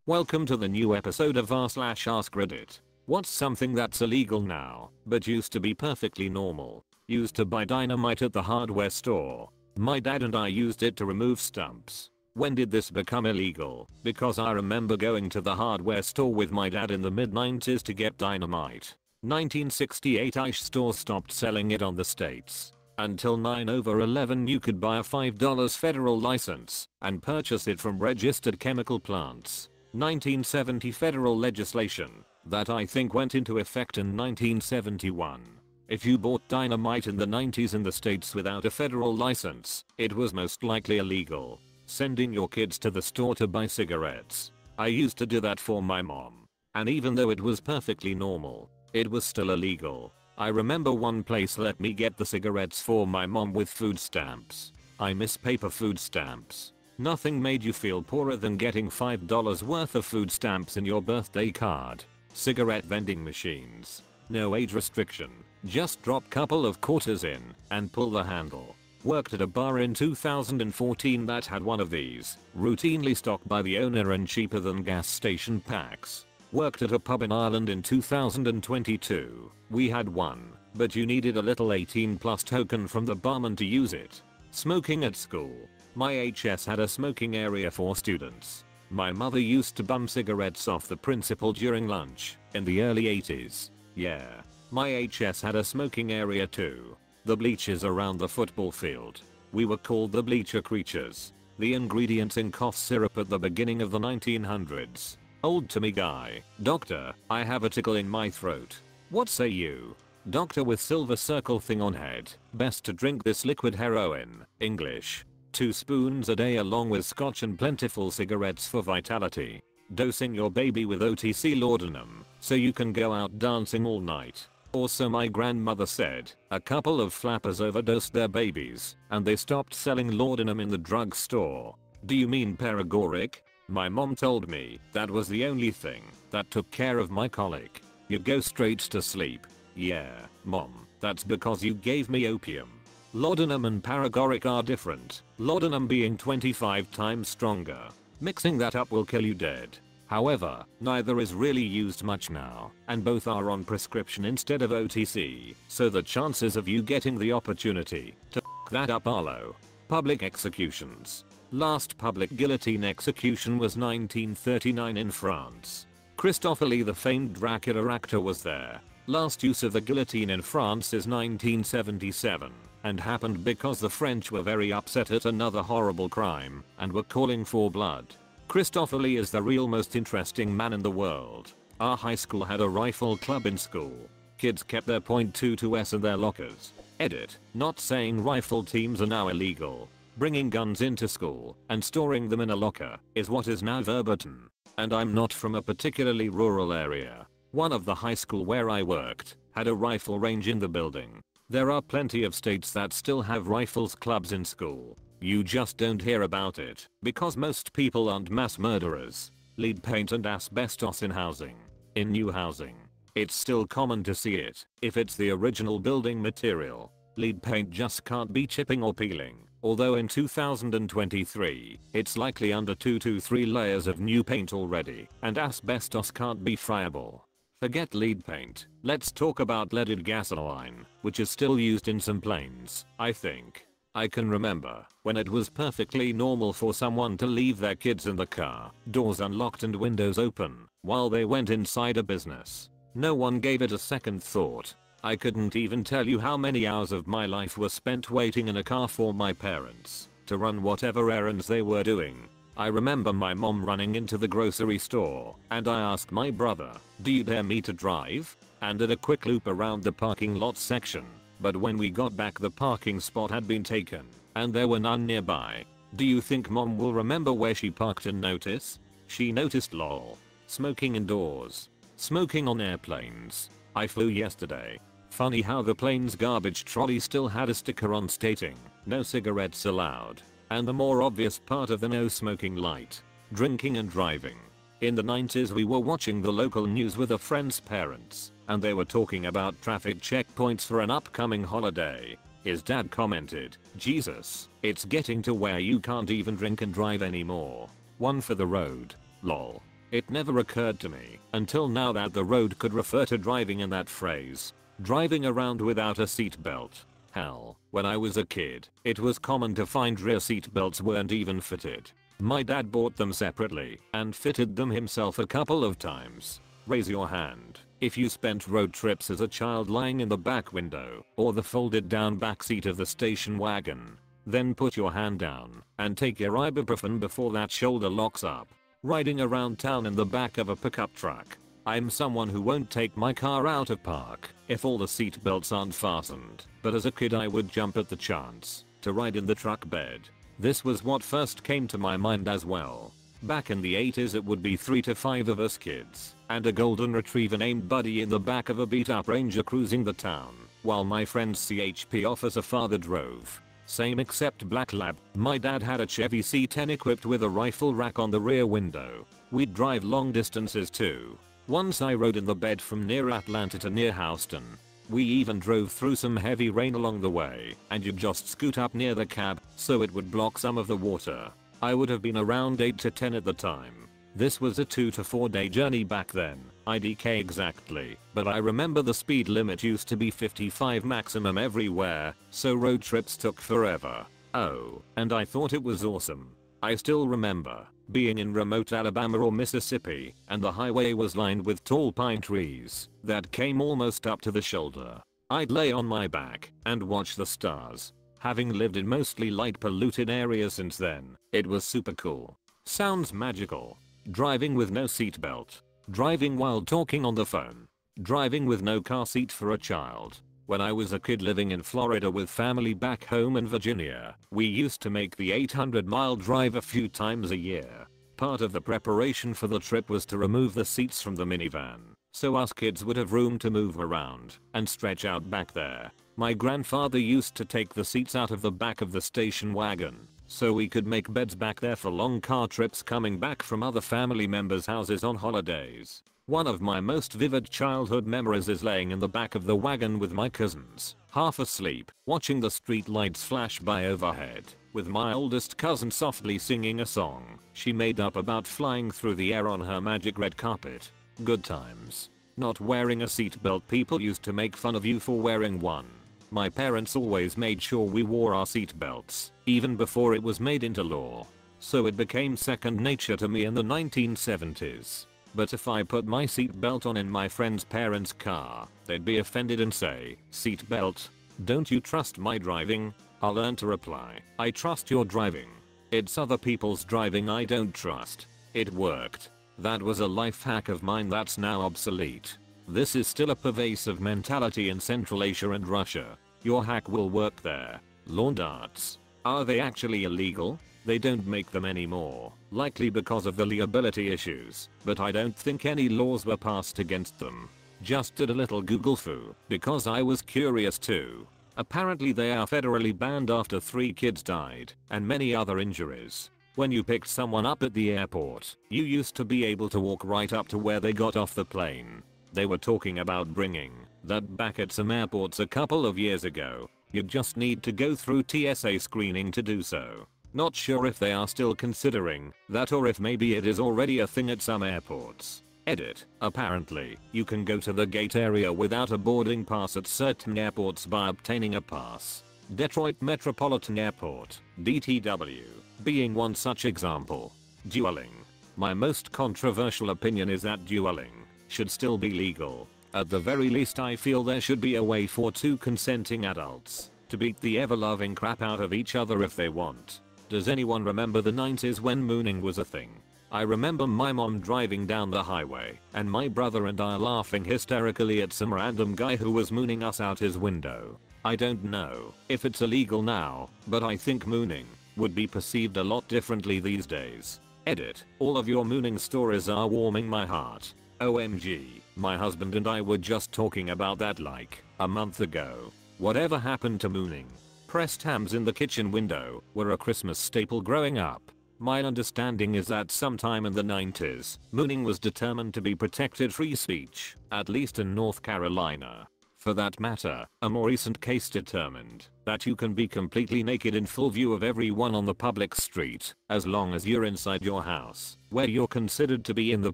Welcome to the new episode of r/Ask Reddit. What's something that's illegal now, but used to be perfectly normal? Used to buy dynamite at the hardware store. My dad and I used it to remove stumps. When did this become illegal? Because I remember going to the hardware store with my dad in the mid-90s to get dynamite. 1968ish stores stopped selling it on the states. Until 9/11 you could buy a $5 federal license and purchase it from registered chemical plants. 1970 federal legislation that I think went into effect in 1971. If you bought dynamite in the 90s in the states without a federal license, it was most likely illegal. Sending your kids to the store to buy cigarettes. I used to do that for my mom. And even though it was perfectly normal, it was still illegal. I remember one place let me get the cigarettes for my mom with food stamps. I miss paper food stamps. Nothing made you feel poorer than getting $5 worth of food stamps in your birthday card. Cigarette vending machines. No age restriction. Just drop couple of quarters in and pull the handle. Worked at a bar in 2014 that had one of these, routinely stocked by the owner and cheaper than gas station packs. Worked at a pub in Ireland in 2022. We had one, but you needed a little 18 plus token from the barman to use it. Smoking at school. My HS had a smoking area for students. My mother used to bum cigarettes off the principal during lunch in the early 80s. Yeah. My HS had a smoking area too. The bleachers around the football field. We were called the bleacher creatures. The ingredients in cough syrup at the beginning of the 1900s. Old to me guy. Doctor, I have a tickle in my throat. What say you? Doctor with silver circle thing on head. Best to drink this liquid heroin. English. 2 spoons a day along with scotch and plentiful cigarettes for vitality. Dosing your baby with OTC laudanum so you can go out dancing all night. Also my grandmother said, a couple of flappers overdosed their babies and they stopped selling laudanum in the drugstore. Do you mean paregoric? My mom told me that was the only thing that took care of my colic. You go straight to sleep. Yeah, mom, that's because you gave me opium. Laudanum and paregoric are different, laudanum being 25 times stronger. Mixing that up will kill you dead. However, neither is really used much now, and both are on prescription instead of OTC, so the chances of you getting the opportunity to f that up are low. Public executions. Last public guillotine execution was 1939 in France. Christophe Lee, the famed Dracula actor, was there. Last use of the guillotine in France is 1977, and happened because the French were very upset at another horrible crime and were calling for blood. Christophe Lee is the real most interesting man in the world. Our high school had a rifle club in school. Kids kept their .22s in their lockers. Edit, not saying rifle teams are now illegal. Bringing guns into school and storing them in a locker is what is now verboten. And I'm not from a particularly rural area. One of the high school where I worked had a rifle range in the building. There are plenty of states that still have rifles clubs in school. You just don't hear about it because most people aren't mass murderers. Lead paint and asbestos in housing. In new housing, it's still common to see it if it's the original building material. Lead paint just can't be chipping or peeling. Although in 2023, it's likely under 2 to 3 layers of new paint already, and asbestos can't be friable. Forget lead paint, let's talk about leaded gasoline, which is still used in some planes, I think. I can remember when it was perfectly normal for someone to leave their kids in the car, doors unlocked and windows open, while they went inside a business. No one gave it a second thought. I couldn't even tell you how many hours of my life were spent waiting in a car for my parents to run whatever errands they were doing. I remember my mom running into the grocery store and I asked my brother, do you dare me to drive? And did a quick loop around the parking lot section. But when we got back the parking spot had been taken and there were none nearby. Do you think mom will remember where she parked and notice? She noticed lol. Smoking indoors. Smoking on airplanes. I flew yesterday. Funny how the plane's garbage trolley still had a sticker on stating, no cigarettes allowed. And the more obvious part of the no smoking light. Drinking and driving. In the 90s we were watching the local news with a friend's parents, and they were talking about traffic checkpoints for an upcoming holiday. His dad commented, Jesus, it's getting to where you can't even drink and drive anymore. One for the road. Lol. It never occurred to me until now that the road could refer to driving in that phrase. Driving around without a seatbelt. Hell, when I was a kid, it was common to find rear seatbelts weren't even fitted. My dad bought them separately and fitted them himself a couple of times. Raise your hand if you spent road trips as a child lying in the back window or the folded down back seat of the station wagon. Then put your hand down and take your ibuprofen before that shoulder locks up. Riding around town in the back of a pickup truck. I'm someone who won't take my car out of park if all the seat belts aren't fastened, but as a kid I would jump at the chance to ride in the truck bed. This was what first came to my mind as well. Back in the 80s it would be 3 to 5 of us kids and a golden retriever named Buddy in the back of a beat up Ranger cruising the town, while my friend's CHP officer father drove. Same except black lab. My dad had a Chevy C10 equipped with a rifle rack on the rear window. We'd drive long distances too. Once I rode in the bed from near Atlanta to near Houston. We even drove through some heavy rain along the way, and you'd just scoot up near the cab so it would block some of the water. I would have been around 8 to 10 at the time. This was a 2 to 4 day journey back then, IDK exactly, but I remember the speed limit used to be 55 maximum everywhere, so road trips took forever. Oh, and I thought it was awesome. I still remember being in remote Alabama or Mississippi, and the highway was lined with tall pine trees that came almost up to the shoulder. I'd lay on my back and watch the stars. Having lived in mostly light polluted areas since then, it was super cool. Sounds magical. Driving with no seatbelt. Driving while talking on the phone. Driving with no car seat for a child. When I was a kid living in Florida with family back home in Virginia, we used to make the 800-mile drive a few times a year. Part of the preparation for the trip was to remove the seats from the minivan, so us kids would have room to move around and stretch out back there. My grandfather used to take the seats out of the back of the station wagon, so we could make beds back there for long car trips coming back from other family members' houses on holidays. One of my most vivid childhood memories is laying in the back of the wagon with my cousins, half asleep, watching the street lights flash by overhead, with my oldest cousin softly singing a song she made up about flying through the air on her magic red carpet. Good times. Not wearing a seatbelt. People used to make fun of you for wearing one. My parents always made sure we wore our seatbelts, even before it was made into law. So it became second nature to me in the 1970s. But if I put my seatbelt on in my friend's parents' car, they'd be offended and say, "Seatbelt? Don't you trust my driving?" I'll learn to reply, "I trust your driving. It's other people's driving I don't trust." It worked. That was a life hack of mine that's now obsolete. This is still a pervasive mentality in Central Asia and Russia. Your hack will work there. Lawn darts. Are they actually illegal? They don't make them anymore, likely because of the liability issues, but I don't think any laws were passed against them. Just did a little Google foo, because I was curious too. Apparently they are federally banned after 3 kids died, and many other injuries. When you picked someone up at the airport, you used to be able to walk right up to where they got off the plane. They were talking about bringing that back at some airports a couple of years ago. You just need to go through TSA screening to do so. Not sure if they are still considering that or if maybe it is already a thing at some airports. Edit. Apparently, you can go to the gate area without a boarding pass at certain airports by obtaining a pass. Detroit Metropolitan Airport, DTW, being one such example. Dueling. My most controversial opinion is that dueling should still be legal. At the very least I feel there should be a way for 2 consenting adults to beat the ever-loving crap out of each other if they want. Does anyone remember the 90s when mooning was a thing? I remember my mom driving down the highway and my brother and I laughing hysterically at some random guy who was mooning us out his window. I don't know if it's illegal now, but I think mooning would be perceived a lot differently these days. Edit. All of your mooning stories are warming my heart. OMG, my husband and I were just talking about that like a month ago. Whatever happened to mooning? Pressed hams in the kitchen window were a Christmas staple growing up. My understanding is that sometime in the 90s, mooning was determined to be protected free speech, at least in North Carolina. For that matter, a more recent case determined that you can be completely naked in full view of everyone on the public street, as long as you're inside your house, where you're considered to be in the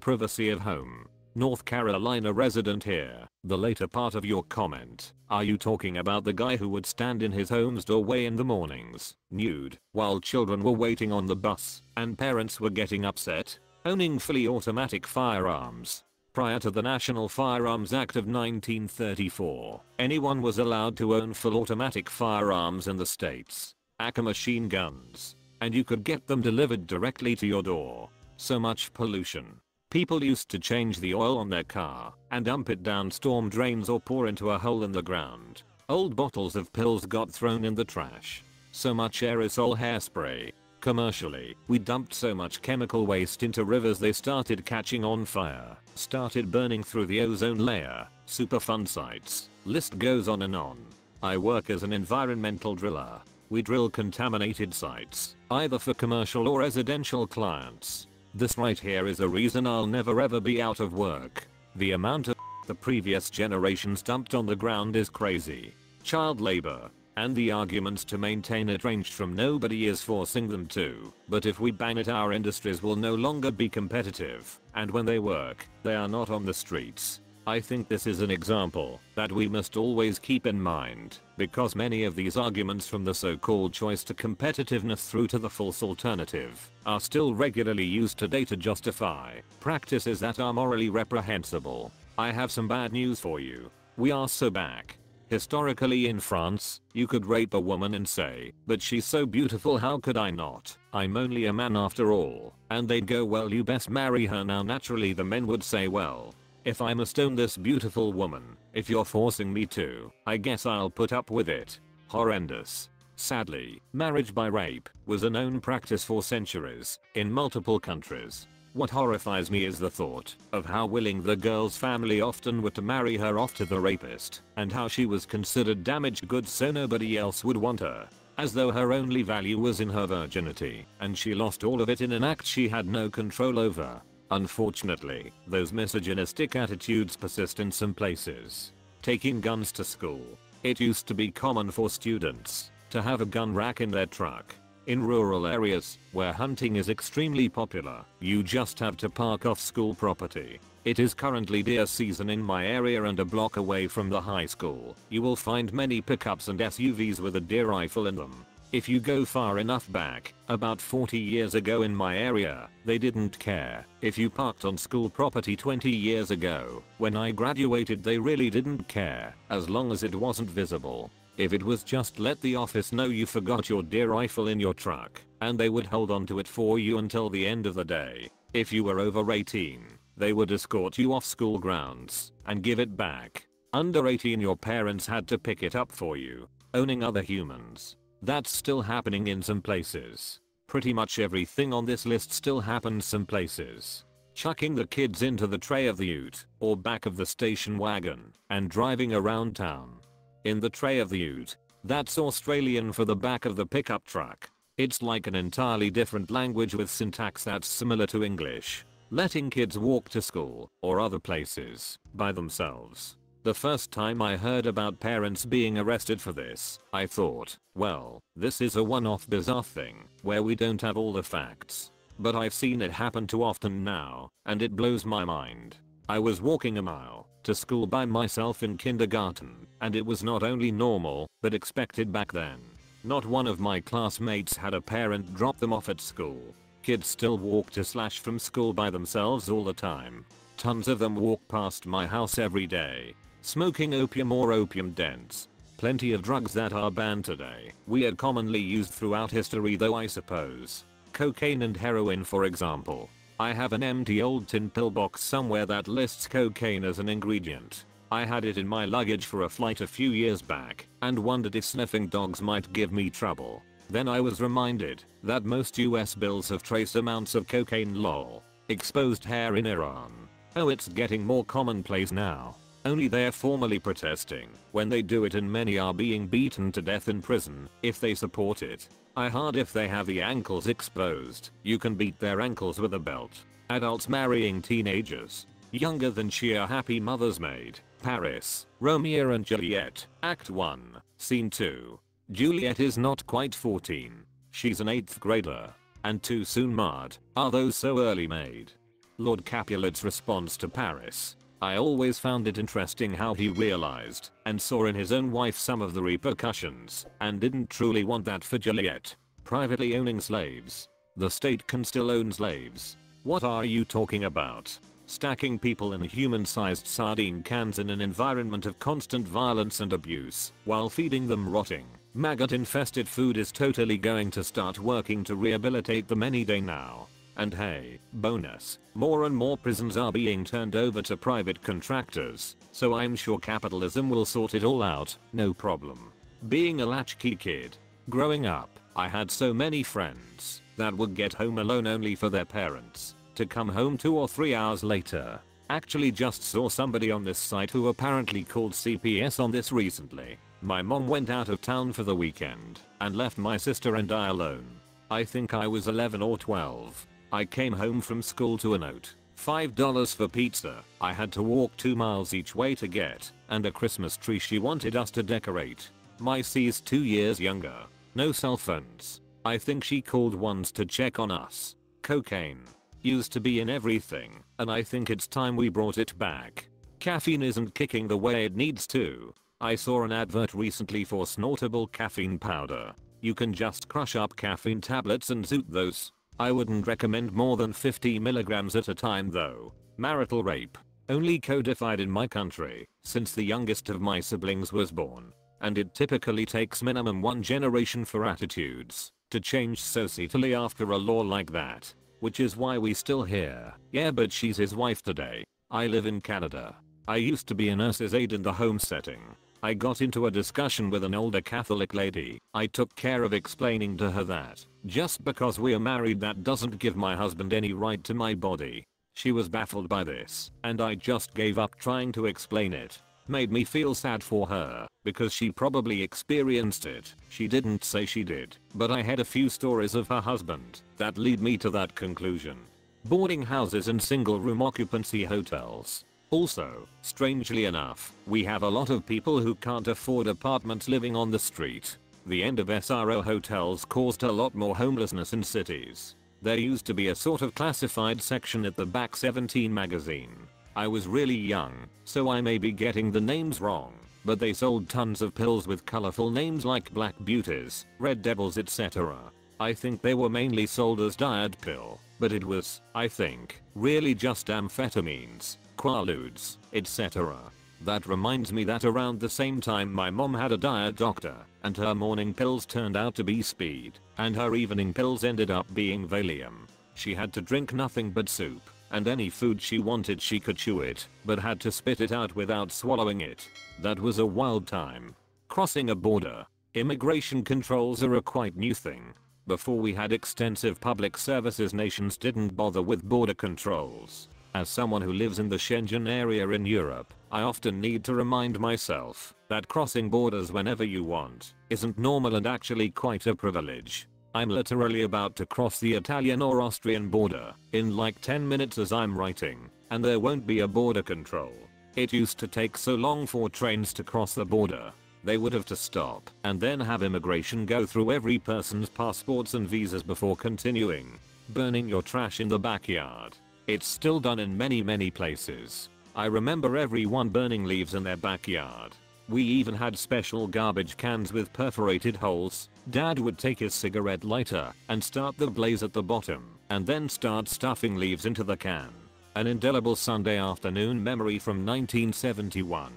privacy of home. North Carolina resident here, the later part of your comment. Are you talking about the guy who would stand in his home's doorway in the mornings, nude, while children were waiting on the bus, and parents were getting upset? Owning fully automatic firearms. Prior to the National Firearms Act of 1934, anyone was allowed to own full automatic firearms in the states, aka machine guns, and you could get them delivered directly to your door. So much pollution. People used to change the oil on their car and dump it down storm drains or pour into a hole in the ground. Old bottles of pills got thrown in the trash. So much aerosol hairspray. Commercially, we dumped so much chemical waste into rivers they started catching on fire, started burning through the ozone layer. Superfund sites. List goes on and on. I work as an environmental driller. We drill contaminated sites, either for commercial or residential clients. This right here is a reason I'll never ever be out of work. The amount of the previous generations dumped on the ground is crazy. Child labor. And the arguments to maintain it ranged from nobody is forcing them to, but if we ban it our industries will no longer be competitive, and when they work, they are not on the streets. I think this is an example that we must always keep in mind, because many of these arguments from the so-called choice to competitiveness through to the false alternative are still regularly used today to justify practices that are morally reprehensible. I have some bad news for you. We are so back. Historically in France, you could rape a woman and say, but she's so beautiful, how could I not? I'm only a man after all. And they'd go, well, you best marry her now. Naturally the men would say, well, if I must own this beautiful woman, if you're forcing me to, I guess I'll put up with it. Horrendous. Sadly, marriage by rape was a known practice for centuries in multiple countries. What horrifies me is the thought of how willing the girl's family often were to marry her off to the rapist, and how she was considered damaged goods so nobody else would want her, as though her only value was in her virginity, and she lost all of it in an act she had no control over. Unfortunately, those misogynistic attitudes persist in some places. Taking guns to school. It used to be common for students to have a gun rack in their truck. In rural areas, where hunting is extremely popular, you just have to park off school property. It is currently deer season in my area, and a block away from the high school, you will find many pickups and SUVs with a deer rifle in them. If you go far enough back, about 40 years ago in my area, they didn't care. If you parked on school property 20 years ago, when I graduated, they really didn't care, as long as it wasn't visible. If it was just let the office know you forgot your deer rifle in your truck, and they would hold on to it for you until the end of the day. If you were over 18, they would escort you off school grounds and give it back. Under 18, your parents had to pick it up for you. Owning other humans. That's still happening in some places. Pretty much everything on this list still happens some places. Chucking the kids into the tray of the ute or back of the station wagon and driving around town. In the tray of the ute, that's Australian for the back of the pickup truck. It's like an entirely different language with syntax that's similar to English. Letting kids walk to school or other places by themselves. The first time I heard about parents being arrested for this, I thought, well, this is a one-off bizarre thing where we don't have all the facts. But I've seen it happen too often now, and it blows my mind. I was walking a mile to school by myself in kindergarten, and it was not only normal, but expected back then. Not one of my classmates had a parent drop them off at school. Kids still walk to / from school by themselves all the time. Tons of them walk past my house every day. Smoking opium or opium dents. Plenty of drugs that are banned today. Weird, commonly used throughout history though, I suppose. Cocaine and heroin, for example. I have an empty old tin pill box somewhere that lists cocaine as an ingredient. I had it in my luggage for a flight a few years back and wondered if sniffing dogs might give me trouble. Then I was reminded that most US bills have trace amounts of cocaine. Lol. Exposed hair in Iran. Oh, it's getting more commonplace now. Only they're formally protesting when they do it, and many are being beaten to death in prison if they support it. I heard if they have the ankles exposed, you can beat their ankles with a belt. Adults marrying teenagers, younger than sheer happy mother's maid. Paris, Romeo and Juliet, Act 1, Scene 2. Juliet is not quite 14. She's an 8th grader. And too soon marred, are those so early made? Lord Capulet's response to Paris. I always found it interesting how he realized and saw in his own wife some of the repercussions and didn't truly want that for Juliet. Privately owning slaves. The state can still own slaves. What are you talking about? Stacking people in human-sized sardine cans in an environment of constant violence and abuse while feeding them rotting, maggot-infested food is totally going to start working to rehabilitate them any day now. And hey, bonus, more and more prisons are being turned over to private contractors, so I'm sure capitalism will sort it all out, no problem. Being a latchkey kid. Growing up, I had so many friends that would get home alone only for their parents to come home 2 or 3 hours later. Actually just saw somebody on this site who apparently called CPS on this recently. My mom went out of town for the weekend and left my sister and I alone. I think I was 11 or 12. I came home from school to a note. $5 for pizza I had to walk 2 miles each way to get, and a Christmas tree she wanted us to decorate. My C's 2 years younger. No cell phones. I think she called once to check on us. Cocaine. Used to be in everything, and I think it's time we brought it back. Caffeine isn't kicking the way it needs to. I saw an advert recently for snortable caffeine powder. You can just crush up caffeine tablets and zoot those. I wouldn't recommend more than 50 milligrams at a time though. Marital rape. Only codified in my country since the youngest of my siblings was born. And it typically takes minimum 1 generation for attitudes to change societally after a law like that. Which is why we still hear, yeah but she's his wife today. I live in Canada. I used to be a nurse's aide in the home setting. I got into a discussion with an older Catholic lady. I took care of explaining to her that just because we are married that doesn't give my husband any right to my body. She was baffled by this, and I just gave up trying to explain it. Made me feel sad for her, because she probably experienced it. She didn't say she did, but I had a few stories of her husband that lead me to that conclusion. Boarding houses and single room occupancy hotels. Also, strangely enough, we have a lot of people who can't afford apartments living on the street. The end of SRO hotels caused a lot more homelessness in cities. There used to be a sort of classified section at the back 17 magazine. I was really young, so I may be getting the names wrong, but they sold tons of pills with colorful names like Black Beauties, Red Devils etc. I think they were mainly sold as diet pill, but it was, I think, really just amphetamines, quaaludes, etc. That reminds me that around the same time my mom had a diet doctor, and her morning pills turned out to be speed, and her evening pills ended up being Valium. She had to drink nothing but soup. And any food she wanted she could chew it, but had to spit it out without swallowing it. That was a wild time. Crossing a border. Immigration controls are a quite new thing. Before we had extensive public services, nations didn't bother with border controls. As someone who lives in the Schengen area in Europe, I often need to remind myself that crossing borders whenever you want isn't normal and actually quite a privilege. I'm literally about to cross the Italian or Austrian border in like 10 minutes as I'm writing, and there won't be a border control. It used to take so long for trains to cross the border. They would have to stop and then have immigration go through every person's passports and visas before continuing. Burning your trash in the backyard. It's still done in many places. I remember everyone burning leaves in their backyard. We even had special garbage cans with perforated holes. Dad would take his cigarette lighter and start the blaze at the bottom and then start stuffing leaves into the can. An indelible Sunday afternoon memory from 1971.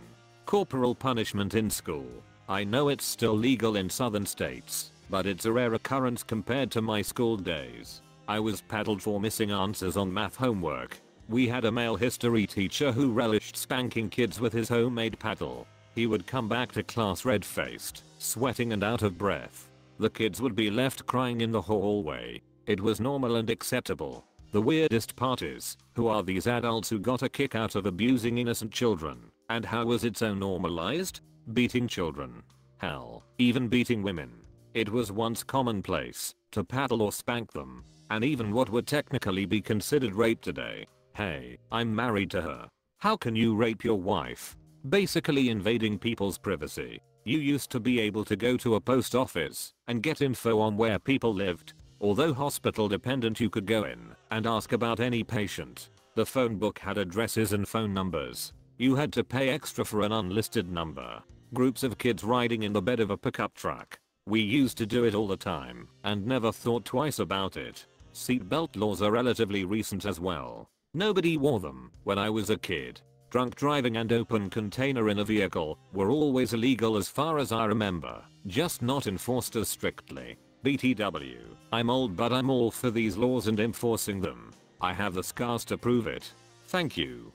Corporal punishment in school. I know it's still legal in southern states, but it's a rare occurrence compared to my school days. I was paddled for missing answers on math homework. We had a male history teacher who relished spanking kids with his homemade paddle. He would come back to class red-faced, sweating and out of breath. The kids would be left crying in the hallway. It was normal and acceptable. The weirdest part is, who are these adults who got a kick out of abusing innocent children? And how was it so normalized? Beating children. Hell, even beating women. It was once commonplace to paddle or spank them. And even what would technically be considered rape today. Hey, I'm married to her. How can you rape your wife? Basically invading people's privacy. You used to be able to go to a post office and get info on where people lived. Although hospital dependent, you could go in and ask about any patient. The phone book had addresses and phone numbers. You had to pay extra for an unlisted number. Groups of kids riding in the bed of a pickup truck. We used to do it all the time and never thought twice about it. Seatbelt laws are relatively recent as well. Nobody wore them when I was a kid. Drunk driving and open container in a vehicle were always illegal as far as I remember, just not enforced as strictly. BTW. I'm old, but I'm all for these laws and enforcing them. I have the scars to prove it. Thank you.